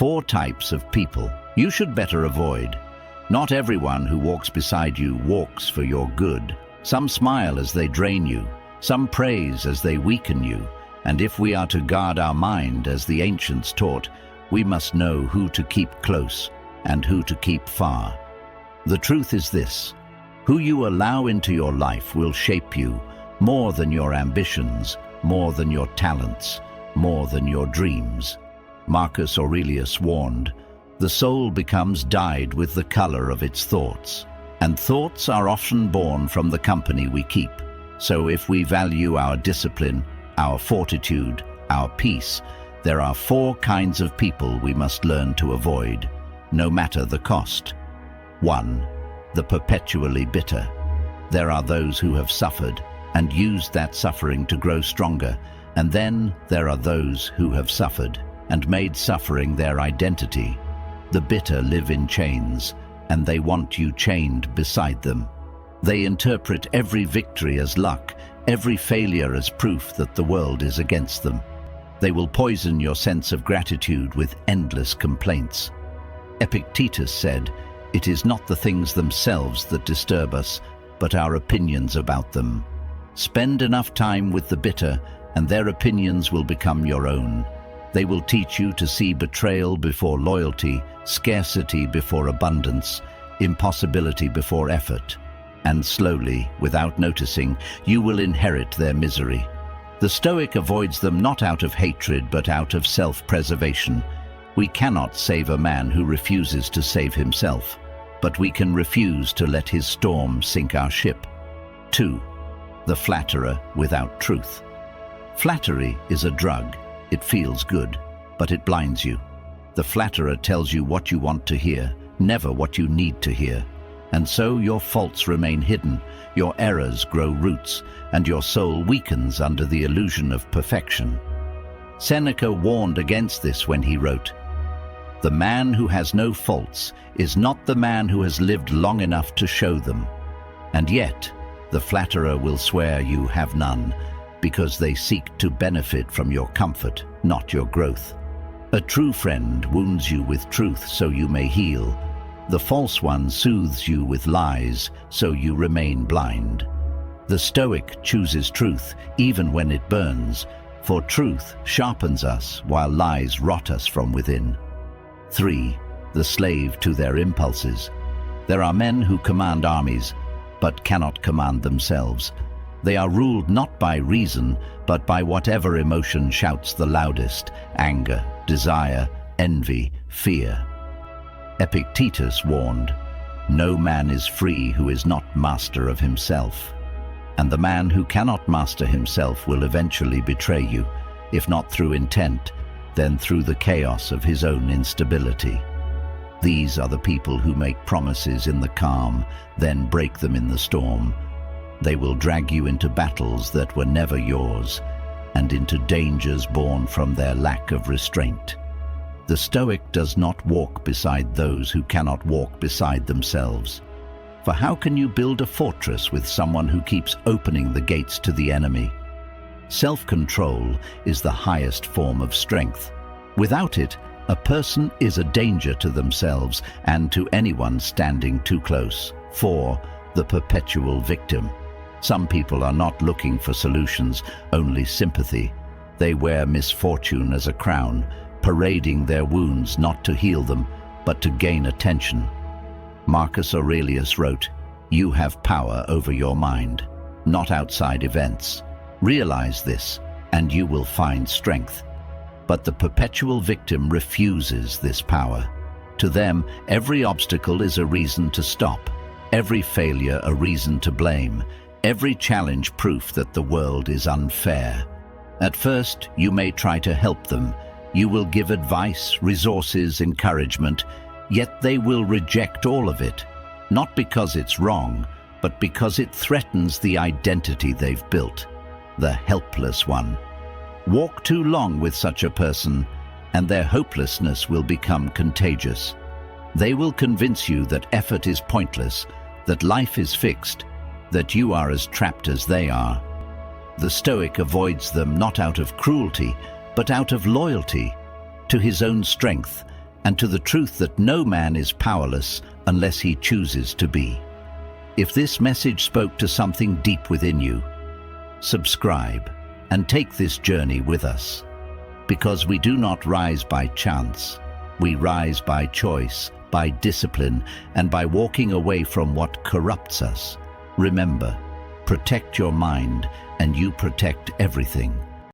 4 types of people you should better avoid. Not everyone who walks beside you walks for your good. Some smile as they drain you, some praise as they weaken you, and if we are to guard our mind as the ancients taught, we must know who to keep close and who to keep far. The truth is this: who you allow into your life will shape you more than your ambitions, more than your talents, more than your dreams. Marcus Aurelius warned, "The soul becomes dyed with the color of its thoughts." And thoughts are often born from the company we keep. So if we value our discipline, our fortitude, our peace, there are 4 kinds of people we must learn to avoid, no matter the cost. 1. The perpetually bitter. There are those who have suffered and used that suffering to grow stronger, and then there are those who have suffered and made suffering their identity. The bitter live in chains, and they want you chained beside them. They interpret every victory as luck, every failure as proof that the world is against them. They will poison your sense of gratitude with endless complaints. Epictetus said, "It is not the things themselves that disturb us, but our opinions about them." Spend enough time with the bitter, and their opinions will become your own. They will teach you to see betrayal before loyalty, scarcity before abundance, impossibility before effort. And slowly, without noticing, you will inherit their misery. The Stoic avoids them not out of hatred but out of self-preservation. We cannot save a man who refuses to save himself, but we can refuse to let his storm sink our ship. 2. The flatterer without truth. Flattery is a drug. It feels good, but it blinds you. The flatterer tells you what you want to hear, never what you need to hear. And so your faults remain hidden, your errors grow roots, and your soul weakens under the illusion of perfection. Seneca warned against this when he wrote, "The man who has no faults is not the man who has lived long enough to show them." And yet, the flatterer will swear you have none, because they seek to benefit from your comfort, not your growth. A true friend wounds you with truth so you may heal. The false one soothes you with lies so you remain blind. The Stoic chooses truth even when it burns, for truth sharpens us while lies rot us from within. 3. The slave to their impulses. There are men who command armies, but cannot command themselves. They are ruled not by reason, but by whatever emotion shouts the loudest: anger, desire, envy, fear. Epictetus warned, "No man is free who is not master of himself." And the man who cannot master himself will eventually betray you, if not through intent, then through the chaos of his own instability. These are the people who make promises in the calm, then break them in the storm. They will drag you into battles that were never yours, and into dangers born from their lack of restraint. The Stoic does not walk beside those who cannot walk beside themselves. For how can you build a fortress with someone who keeps opening the gates to the enemy? Self-control is the highest form of strength. Without it, a person is a danger to themselves and to anyone standing too close. 4. The perpetual victim. Some people are not looking for solutions, only sympathy. They wear misfortune as a crown, parading their wounds not to heal them, but to gain attention. Marcus Aurelius wrote, "You have power over your mind, not outside events. Realize this, and you will find strength." But the perpetual victim refuses this power. To them, every obstacle is a reason to stop, every failure a reason to blame, every challenge proof that the world is unfair. At first, you may try to help them. You will give advice, resources, encouragement, yet they will reject all of it, not because it's wrong, but because it threatens the identity they've built, the helpless one. Walk too long with such a person, and their hopelessness will become contagious. They will convince you that effort is pointless, that life is fixed, that you are as trapped as they are. The Stoic avoids them not out of cruelty, but out of loyalty to his own strength and to the truth that no man is powerless unless he chooses to be. If this message spoke to something deep within you, subscribe and take this journey with us. Because we do not rise by chance, we rise by choice, by discipline, and by walking away from what corrupts us. Remember, protect your mind and you protect everything.